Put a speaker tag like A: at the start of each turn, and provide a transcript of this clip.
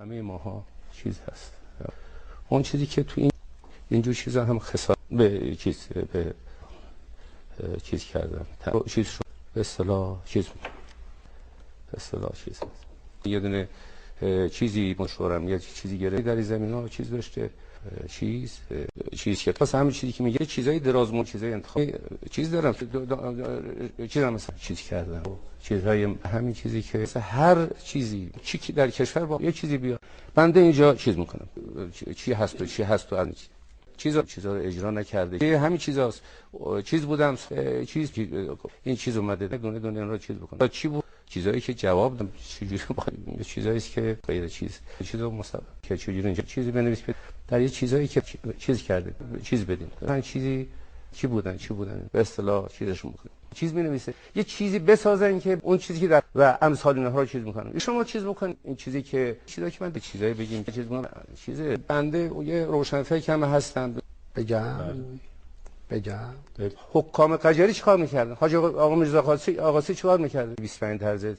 A: همه ماها چیز هست. اون چیزی که تو اینجور چیزا هم خسارت به چیز کردن چیز شد به اصطلاح چیز یه دونه چیزی مشورم یه چیزی گره در زمینا چیز داشته چیز که واسه همین چیزی که میگه چیزای درازمون چیزای انتخاب چیز دارم چیزام مثلا چیز کردم چیزهای همین چیزی که هر چیزی چی که در کشور با یه چیزی بیاد بنده اینجا چیز میکنم چی هست و همین چیزا رو اجرا نکرده همین چیزاست چیز بودم این چیز اومده دونه رو چیز بکنم چی بود چیزایی که جواب دادم چجوری چیزایی که غیر چیزا مسبب که چجوری اینجا چیزی بنویس در یه چیزایی که چیز کرده چیز بدیم من چیزی چی بودن به اصطلاح چیزش میکنیم چیز می‌نویسه یه چیزی بسازن که اون چیزی که در و امثال اینها رو چیز میکنن شما چیز بکنید این چیزی که من به چیزایی بگیم چیز میکنم چیز بنده یه روشنفکر هستم بگم حکام قجری چیکار میکردن حاج آقا میرزا آقاسی چیکار میکردن 25 درجه